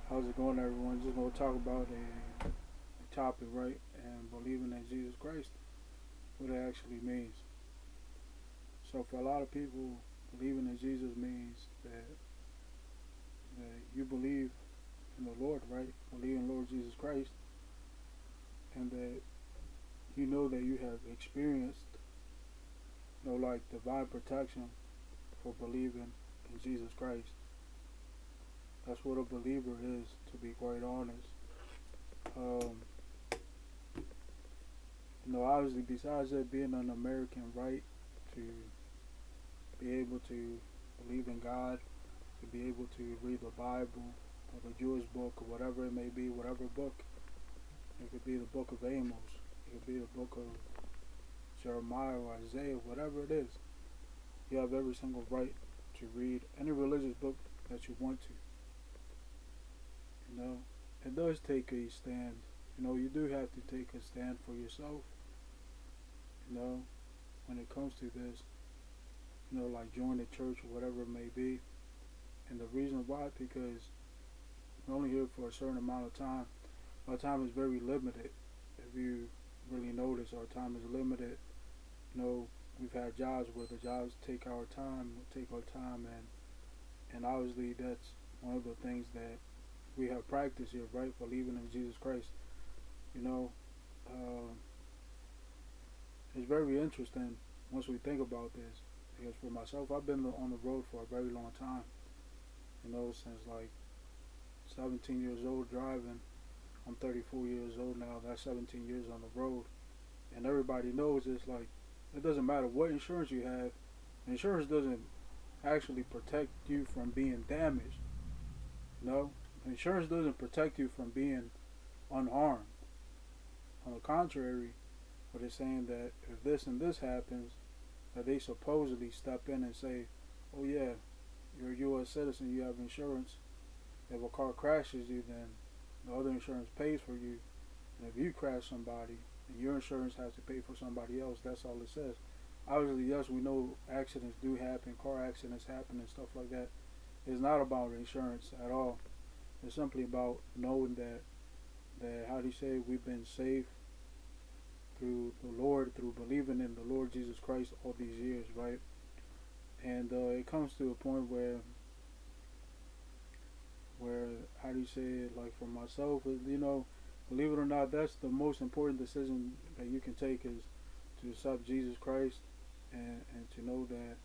How's it going, everyone? Just gonna talk about a topic, right? And believing in Jesus Christ, what it actually means. So, for a lot of people, believing in Jesus means that you believe in the Lord, right? Believe in Lord Jesus Christ, and that you know that you have experienced, like divine protection for believing in Jesus Christ. That's what a believer is, to be quite honest. Um, Obviously, besides that being an American right to be able to believe in God, to be able to read the Bible or the Jewish book or whatever it may be, whatever book. It could be the book of Amos, it could be the book of Jeremiah or Isaiah, whatever it is. You have every single right to read any religious book that you want to. You know, it does take a stand. You do have to take a stand for yourself. You know, when it comes to this, like join the church or whatever it may be. And the reason why, because we're only here for a certain amount of time. Our time is very limited. If you really notice, our time is limited. We've had jobs where the jobs take our time, and obviously that's one of the things that we have practiced here, right? Believing in Jesus Christ. You know, uh, it's very interesting once we think about this. Because for myself, I've been on the road for a very long time. Since like 17 years old driving. I'm 34 years old now. That's 17 years on the road. And everybody knows it's like, it doesn't matter what insurance you have. Insurance doesn't actually protect you from being damaged. No, insurance doesn't protect you from being unarmed. On the contrary, what it's saying that if this and this happens, that they supposedly step in and say, oh yeah, you're a U.S. citizen, you have insurance. If a car crashes you, then the other insurance pays for you. And if you crash somebody, and your insurance has to pay for somebody else, that's all it says. Obviously, yes, we know accidents do happen, car accidents happen and stuff like that. It's not about insurance at all. It's simply about knowing that how do you say, we've been saved through the Lord, through believing in the Lord Jesus Christ all these years, right? And it comes to a point where how do you say it, like for myself, believe it or not, that's the most important decision that you can take, is to accept Jesus Christ, and to know that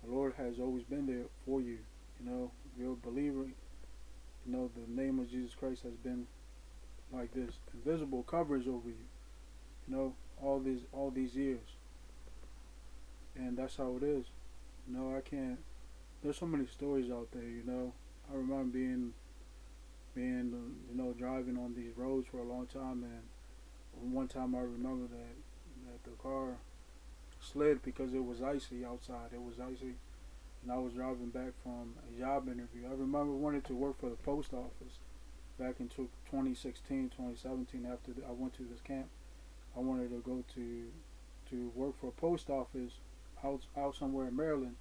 the Lord has always been there for you. If you're a believer, the name of Jesus Christ has been like this invisible coverage over you, all these years. And that's how it is. I can't, there's so many stories out there. I remember being driving on these roads for a long time, and one time I remember that the car slid because it was icy outside. It was icy, and I was driving back from a job interview. I remember wanting to work for the post office back in 2016, 2017. After I went to this camp, I wanted to go to work for a post office out somewhere in Maryland.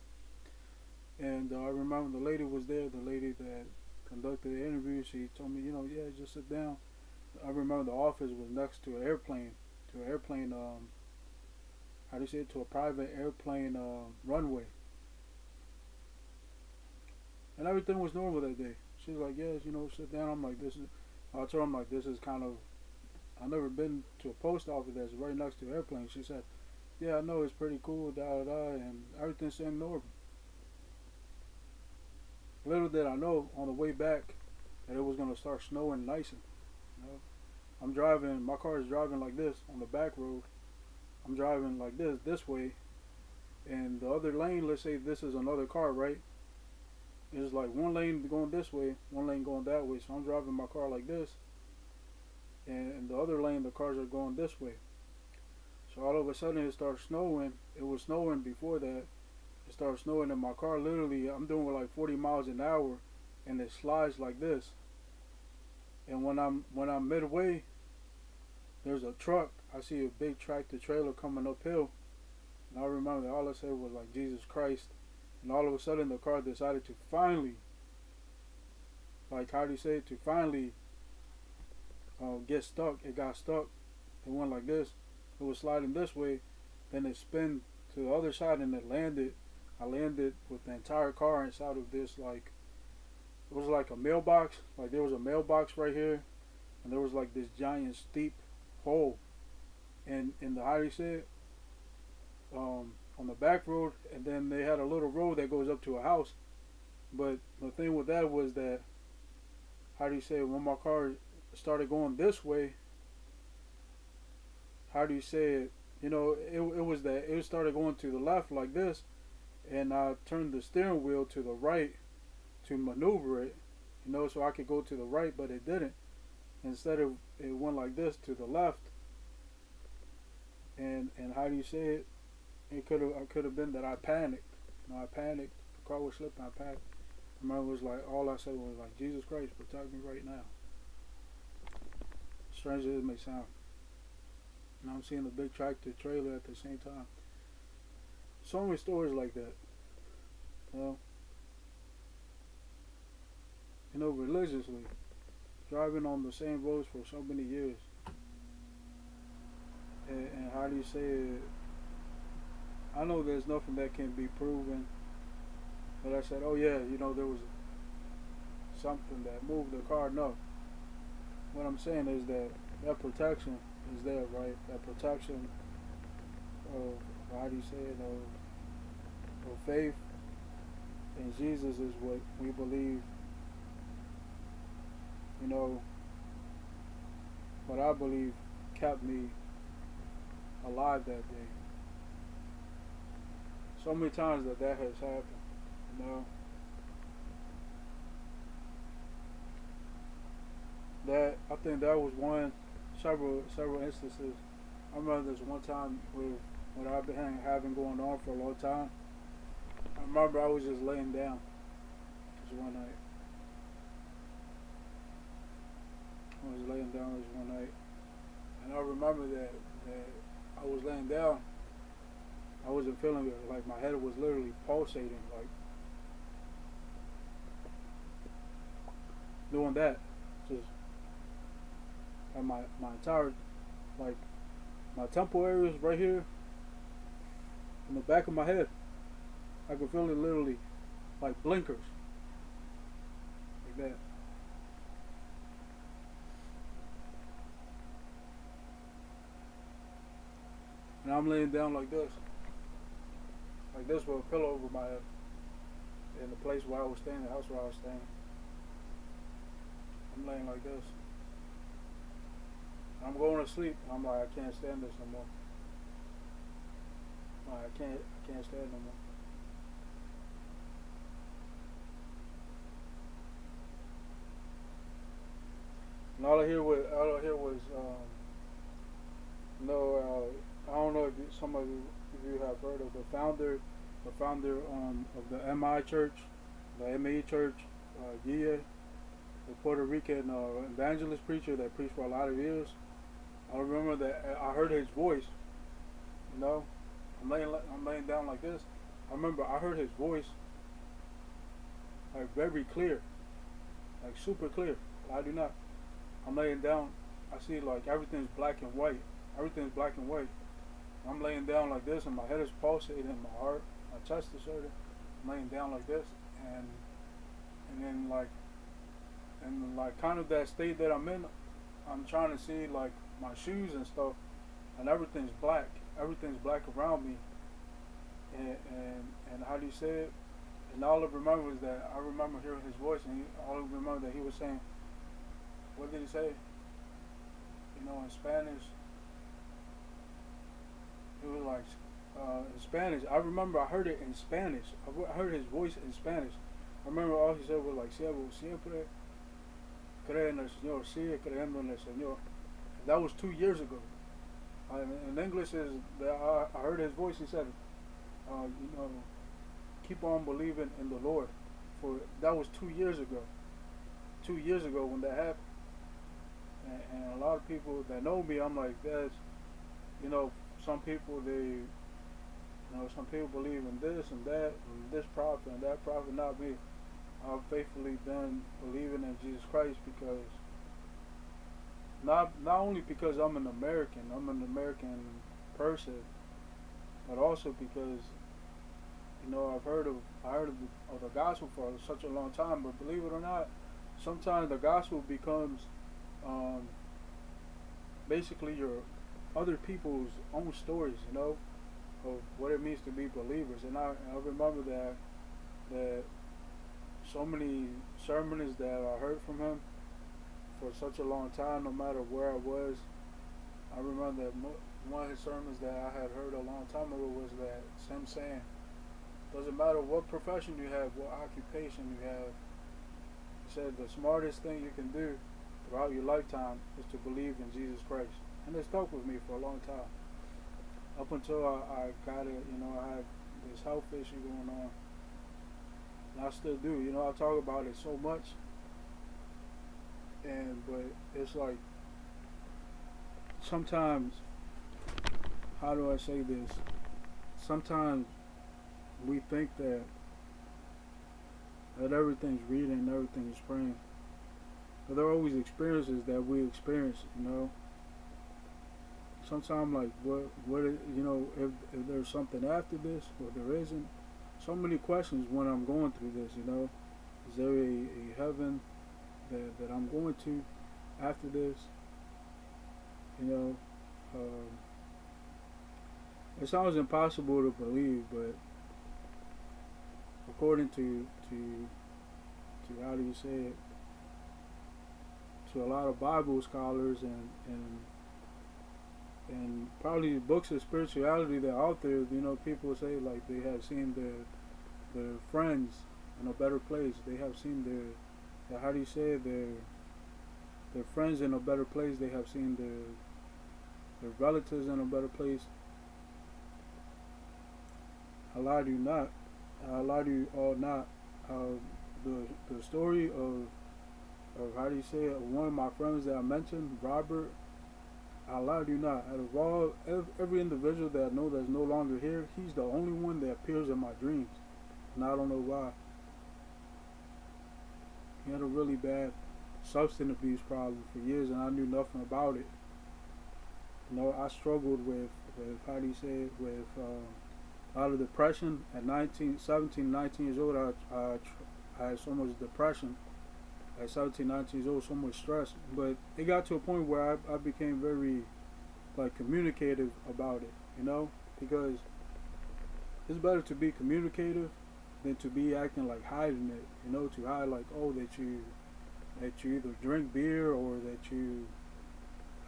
And I remember the lady was there, the lady that conducted the interview. She told me, yeah, just sit down. I remember the office was next to an airplane, how do you say it, to a private airplane runway. And everything was normal that day. She was like, yes, sit down. I'm like, I told him, like, this is kind of, I've never been to a post office that's right next to an airplane. She said, yeah, I know, it's pretty cool, da da da, and everything seemed normal. Little did I know on the way back that it was going to start snowing and icing. You know? I'm driving, my car is driving like this on the back road. I'm driving like this way, and the other lane, let's say this is another car, right? It's like one lane going this way, one lane going that way. So I'm driving my car like this, and in the other lane, the cars are going this way. So all of a sudden, it starts snowing. It was snowing before that. It started snowing in my car. Literally, I'm doing like 40 miles an hour, and it slides like this. And when I'm midway, there's a truck. I see a big tractor trailer coming uphill, and I remember that all I said was like Jesus Christ. And all of a sudden, the car decided to finally like how do you say it, to finally get stuck. It got stuck. It went like this. It was sliding this way, then it spun to the other side and it landed. I landed with the entire car inside of this, like, it was like a mailbox. Like there was a mailbox right here, and there was like this giant steep hole in the, how do you say it, on the back road, and then they had a little road that goes up to a house. But the thing with that was that, how do you say it, when my car started going this way, how do you say it, it was that it started going to the left like this, and I turned the steering wheel to the right to maneuver it, so I could go to the right, but it didn't. Instead of it went like this to the left, and how do you say it? I could have been that I panicked. I panicked. The car was slipping. I panicked. I remember it was like all I said was like, Jesus Christ, protect me right now. Strange as it may sound. And I'm seeing a big tractor trailer at the same time. So many stories like that. Religiously, driving on the same roads for so many years. And how do you say it? I know there's nothing that can be proven. But I said, oh yeah, there was something that moved the car. No. What I'm saying is that protection is there, right? That protection of, how do you say it, of faith in Jesus is what we believe, what I believe kept me alive that day. So many times that has happened, That, I think that was several instances. I remember this one time with what I've been having going on for a long time. I remember I was just laying down this one night. And I remember that I was laying down. I wasn't feeling good. Like my head was literally pulsating, like doing that. Just, and my entire, like, my temple areas right here in the back of my head, I could feel it literally like blinkers, like that. And I'm laying down like this with a pillow over my head, in the place where I was staying, the house where I was staying. I'm laying like this. I'm going to sleep. I'm like, I can't stand this no more. I can't stand no more. And all I hear was, I don't know if some of you have heard of the founder of the MI Church, the ME Church, Gia, the Puerto Rican evangelist preacher that preached for a lot of years. I remember that I heard his voice. I'm laying down like this. I remember I heard his voice, like very clear, like super clear. I do not. I'm laying down. I see like everything's black and white. Everything's black and white. I'm laying down like this, and my head is pulsating, my heart, my chest is hurting. I'm laying down like this, and then like kind of that state that I'm in, I'm trying to see like my shoes and stuff, and everything's black. Everything's black around me, and how do you say it? And all I remember is that I remember hearing his voice, and all I remember that he was saying, what did he say? In Spanish. It was like in Spanish. I remember I heard it in Spanish. I heard his voice in Spanish. I remember all he said was like, "Siervo siempre cree en el Señor, sigue creyendo en el Señor." And that was 2 years ago. In English, is that I heard his voice. He said, keep on believing in the Lord. For that was 2 years ago. 2 years ago when that happened. And a lot of people that know me, I'm like, that's, some people some people believe in this and that, and this prophet and that prophet, not me. I've faithfully been believing in Jesus Christ because not only because I'm an American person, but also because I heard of the gospel for such a long time. But believe it or not, sometimes the gospel becomes um, basically your other people's own stories, of what it means to be believers. And I remember that so many sermons that I heard from him for such a long time, no matter where I was. I remember that one of his sermons that I had heard a long time ago was that him saying, doesn't matter what profession you have, what occupation you have. He said the smartest thing you can do throughout your lifetime is to believe in Jesus Christ. And it stuck with me for a long time. Up until I got it, I had this health issue going on. And I still do. I talk about it so much. But it's like sometimes, how do I say this? Sometimes we think that everything's reading, everything's praying. But there are always experiences that we experience. Sometimes, like, if there's something after this or there isn't. So many questions when I'm going through this. Is there a heaven that I'm going to after this? You know, um, it sounds impossible to believe, but according to how do you say it, to a lot of Bible scholars and probably books of spirituality that are out there, people say like they have seen their friends in a better place. They have seen their how do you say it, their friends in a better place. They have seen their relatives in a better place. I lie to you not. I lie to you all not. The story of how do you say it, one of my friends that I mentioned, Robert, I lie to you not. Out of all every individual that I know that's no longer here, he's the only one that appears in my dreams, and I don't know why. He had a really bad substance abuse problem for years, and I knew nothing about it. I struggled with how do you say it, with a lot of depression. At 19, 17, 19 years old, I had so much depression. At 17, 19 years old, so much stress. But it got to a point where I became very, like, communicative about it, because it's better to be communicative than to be acting like hiding it, to hide like, oh, that you either drink beer or that you,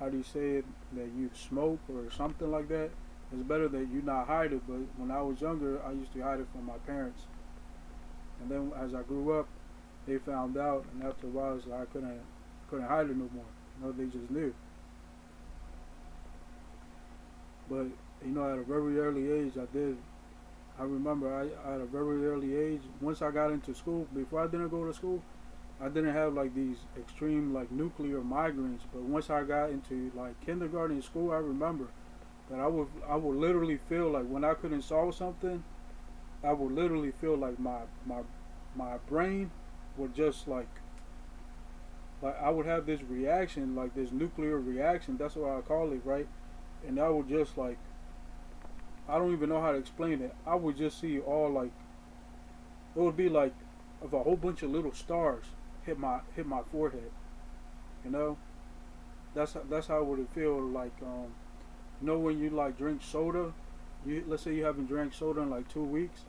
how do you say it, that you smoke or something like that. It's better that you not hide it. But when I was younger, I used to hide it from my parents. And then as I grew up, they found out, and after a while, so I couldn't hide it no more. They just knew. But at a very early age, I remember at a very early age, once I got into school, before I didn't go to school, I didn't have like these extreme like nuclear migraines. But once I got into like kindergarten school, I remember that I would literally feel like when I couldn't solve something, I would literally feel like my brain would just like I would have this reaction, like this nuclear reaction. That's what I call it, right? And I would just like, I don't even know how to explain it. I would just see all like, it would be like if a whole bunch of little stars hit my forehead. You know, that's how it would feel like. When you like drink soda, let's say you haven't drank soda in like 2 weeks,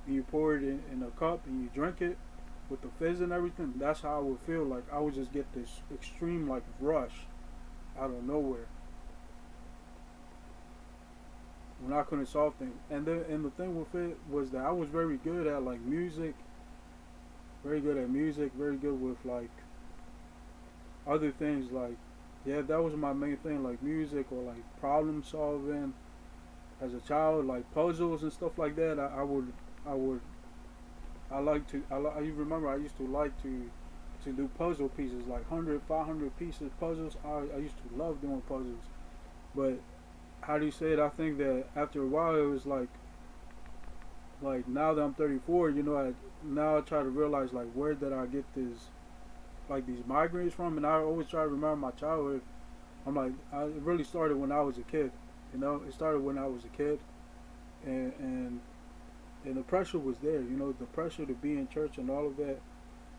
and you pour it in a cup and you drink it with the fizz and everything. That's how I would feel. Like I would just get this extreme like rush out of nowhere when I couldn't solve things. And the thing with it was that I was very good at like music, very good at music, very good with like other things. Like, yeah, that was my main thing, like music or like problem solving as a child, like puzzles and stuff like that. You remember I used to like to do puzzle pieces, like 100, 500 pieces puzzles. I used to love doing puzzles. But how do you say it? I think that after a while it was like like now that I'm 34, now I try to realize like where did I get this like these migraines from, and I always try to remember my childhood. I'm like, it really started when I was a kid. It started when I was a kid, and and the pressure was there. The pressure to be in church and all of that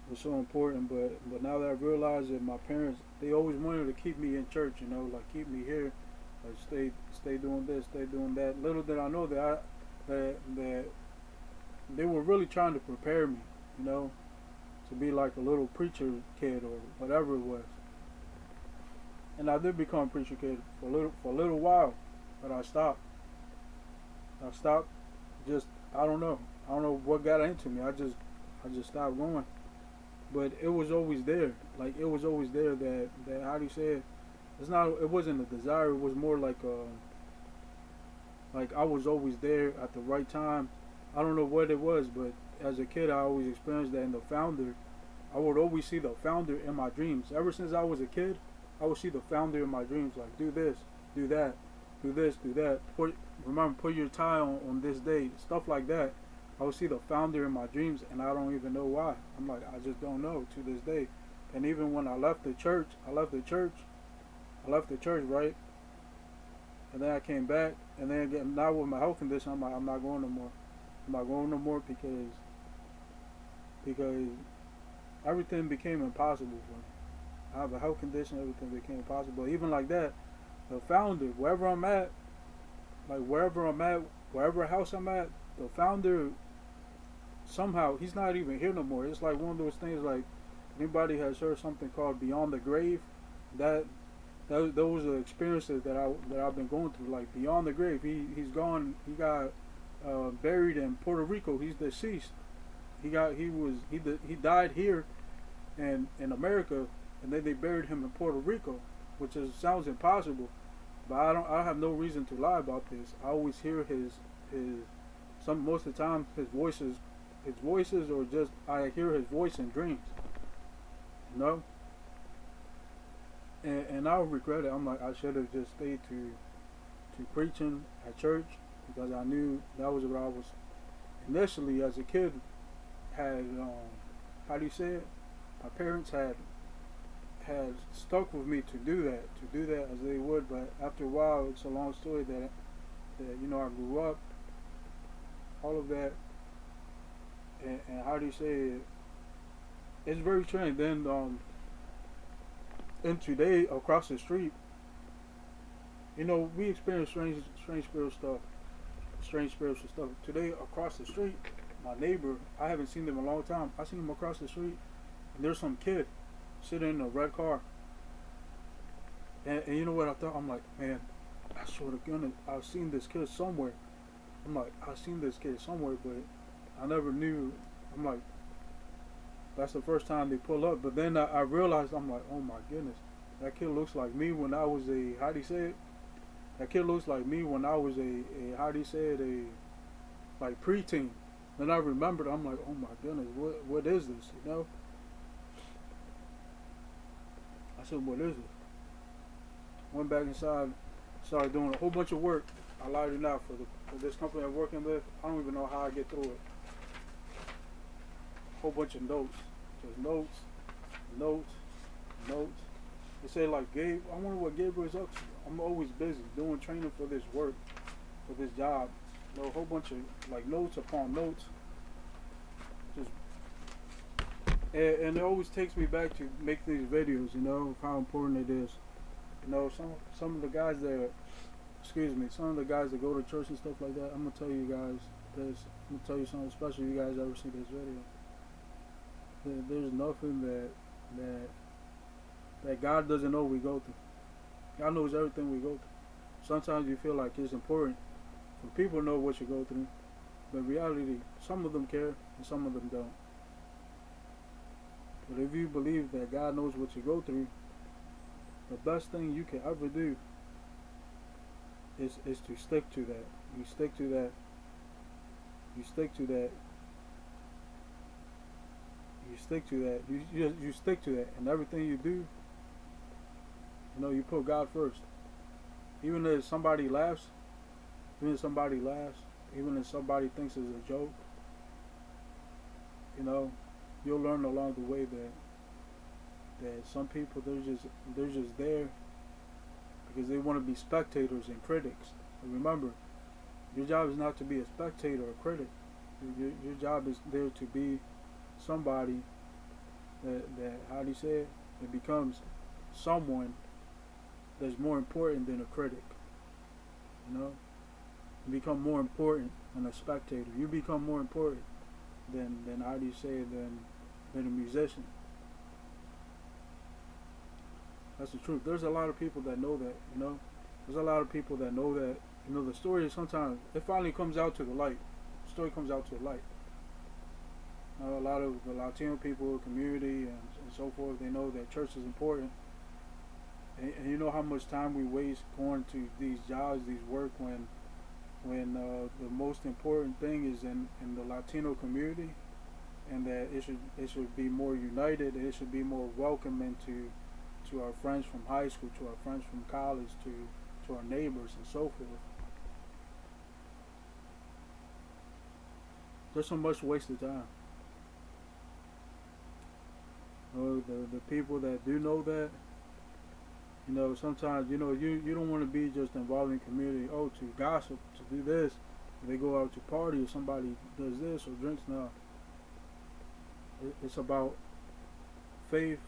was so important. But now that I realize that my parents, they always wanted to keep me in church. Like keep me here, like stay doing this, stay doing that. Little did I know that they were really trying to prepare me, to be like a little preacher kid or whatever it was. And I did become a preacher kid for a little while, but I stopped. I stopped. Just I don't know. I don't know what got into me. I just stopped going. But it was always there. Like it was always there. That how do you say it? It's not. It wasn't a desire. It was more like I was always there at the right time. I don't know what it was, but as a kid, I always experienced that. And the founder, I would always see the founder in my dreams. Ever since I was a kid, I would see the founder in my dreams. Like do this, do that, do this, do that. Put your tie on this day. Stuff like that. I would see the founder in my dreams, and I don't even know why. I'm like, I just don't know to this day. And even when I left the church, right? And then I came back, and then again, now with my health condition, I'm like, I'm not going no more. I'm not going no more because everything became impossible for me. I have a health condition, everything became impossible. Even like that, the founder, wherever I'm at, wherever house I'm at, the founder, somehow, he's not even here no more. It's like one of those things like, anybody has heard something called Beyond the Grave? Those are experiences that I've been going through, like beyond the grave. He's gone. He got buried in Puerto Rico. He's deceased. He died here in America, and then they buried him in Puerto Rico, which sounds impossible, but I have no reason to lie about this. I always hear most of the time his voices, or just I hear his voice in dreams, you know. And I regret it. I'm like, I should have just stayed to preaching at church, because I knew that was what I was initially as a kid had. How do you say it? My parents had stuck with me to do that as they would. But after a while, it's a long story that I grew up, all of that, and how do you say it? It's very strange. Then and today across the street, we experience strange spiritual stuff. Today across the street, my neighbor, I haven't seen them in a long time. I seen him across the street, and there's some kid sitting in a red car. And you know what I thought? I'm like, man, I swear to goodness, I've seen this kid somewhere. I'm like, I've seen this kid somewhere, but I never knew. I'm like, that's the first time they pull up. But then I realized, I'm like, oh my goodness, that kid looks like me when I was how do you say it? That kid looks like me when I was how do you say it, like preteen. Then I remembered, I'm like, oh my goodness, what is this, I said, what is it? Went back inside, started doing a whole bunch of work. I lied it out for this company I'm working with. I don't even know how I get through it. Whole bunch of notes. Just notes. They say like, Gabe, I wonder what Gabriel's up to. I'm always busy doing training for this work, for this job. A whole bunch of like notes upon notes. Just and it always takes me back to make these videos, of how important it is. Some of the guys some of the guys that go to church and stuff like that, I'm gonna tell you guys this. I'm gonna tell you something special. You guys ever see this video? There's nothing that God doesn't know we go through. God knows everything we go through. Sometimes you feel like it's important for people to know what you go through, but in reality, some of them care and some of them don't. But if you believe that God knows what you go through, the best thing you can ever do is to stick to that. You stick to that. You stick to that. You stick to that. You stick to that, and everything you do, you put God first. Even if somebody laughs, even if somebody thinks it's a joke, you know, you'll learn along the way that some people they're just there because they want to be spectators and critics. And remember, your job is not to be a spectator or critic. Your job is there to be somebody that how do you say it? It becomes someone that's more important than a critic. You know, you become more important than a spectator. You become more important than how do you say it, than a musician. That's the truth. There's a lot of people that know that. You know, there's a lot of people that know that. You know, the story sometimes it finally comes out to the light. The story comes out to the light. A lot of the Latino people, community, and so forth, they know that church is important. And you know how much time we waste going to these jobs, these work, when the most important thing is in the Latino community, and that it should be more united, and it should be more welcoming to our friends from high school, to our friends from college, to our neighbors, and so forth. There's so much wasted time. The people that do know that, you know, sometimes, you know, you don't want to be just involved in community, oh, to gossip, to do this. They go out to party or somebody does this or drinks. No. It's about faith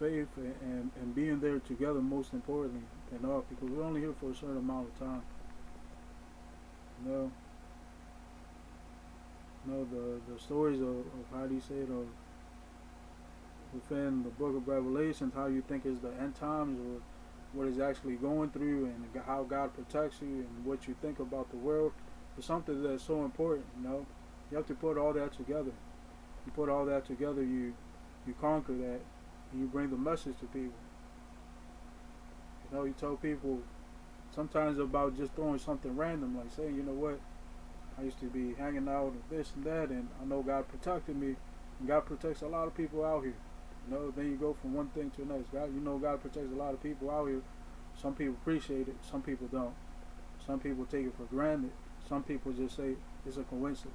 and being there together, most importantly than all, because we're only here for a certain amount of time. You know, the stories of how do you say it, of within the book of Revelations, how you think is the end times, or what is actually going through, and how God protects you, and what you think about the world, is something that's so important. You know, you have to put all that together. You put all that together, you conquer that, and you bring the message to people. You know, you tell people sometimes about just throwing something random, like saying, you know what, I used to be hanging out and this and that, and I know God protected me, and God protects a lot of people out here. You know, then you go from one thing to the next. God, you know, God protects a lot of people out here. Some people appreciate it, some people don't. Some people take it for granted. Some people just say it's a coincidence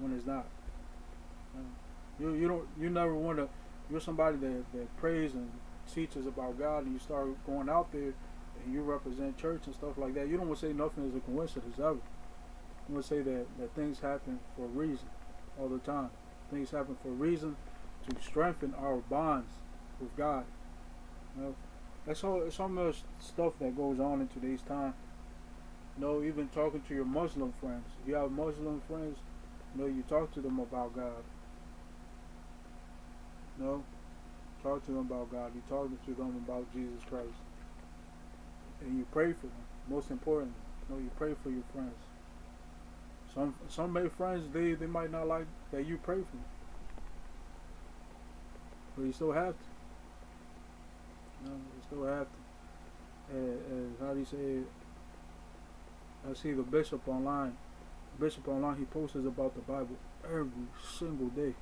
when it's not. You never want to. You're somebody that prays and teaches about God, and you start going out there and you represent church and stuff like that. You don't want to say nothing is a coincidence ever. You want to say that things happen for a reason all the time. Things happen for a reason to strengthen our bonds with God. You know, that's so much stuff that goes on in today's time. You know, even talking to your Muslim friends. If you have Muslim friends, you know, you talk to them about God. You know, talk to them about God. You talk to them about Jesus Christ. And you pray for them. Most importantly, you know, you pray for your friends. Some may friends, they might not like that you pray for them. But you still have to. You know, you still have to. And how do you say it? I see the bishop online. Bishop online, he posts about the Bible every single day.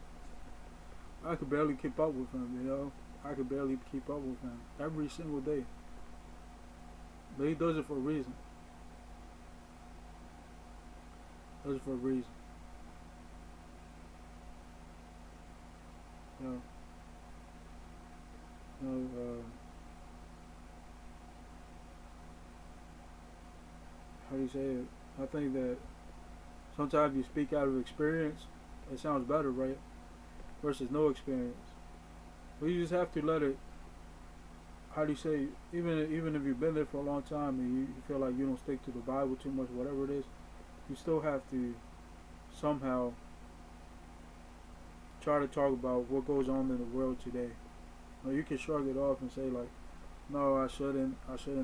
I could barely keep up with him, you know. I could barely keep up with him every single day. But he does it for a reason. Does it for a reason. You know. How do you say it? I think that sometimes you speak out of experience, it sounds better, right? Versus no experience. But you just have to let it. How do you say? Even if you've been there for a long time and you feel like you don't stick to the Bible too much, whatever it is, you still have to somehow try to talk about what goes on in the world today. You know, you can shrug it off and say like, no, I shouldn't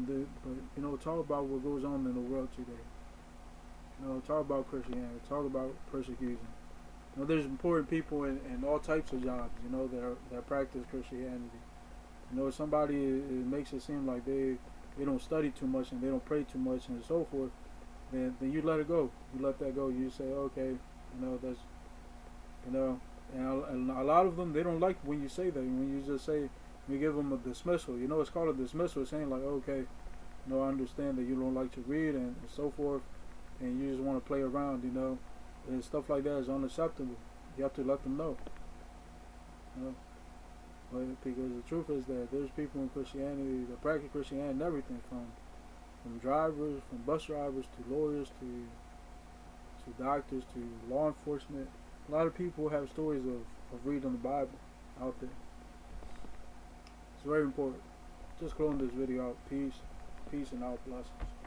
do it. But, you know, talk about what goes on in the world today. You know, talk about Christianity. Talk about persecution. You know, there's important people in all types of jobs, you know, that practice Christianity. You know, somebody, it makes it seem like they don't study too much and they don't pray too much and so forth, then you let it go. You let that go. You say, okay, you know, that's, you know, and a lot of them, they don't like when you say that. When you just say, we give them a dismissal. You know, it's called a dismissal. It's saying like, okay, I understand that you don't like to read and so forth, and you just want to play around, and stuff like that is unacceptable. You have to let them know, you know. But because the truth is that there's people in Christianity that practice Christianity and everything from drivers, from bus drivers to lawyers to doctors to law enforcement. A lot of people have stories of reading the Bible out there. It's very important. Just closing this video out. Peace and out blessings.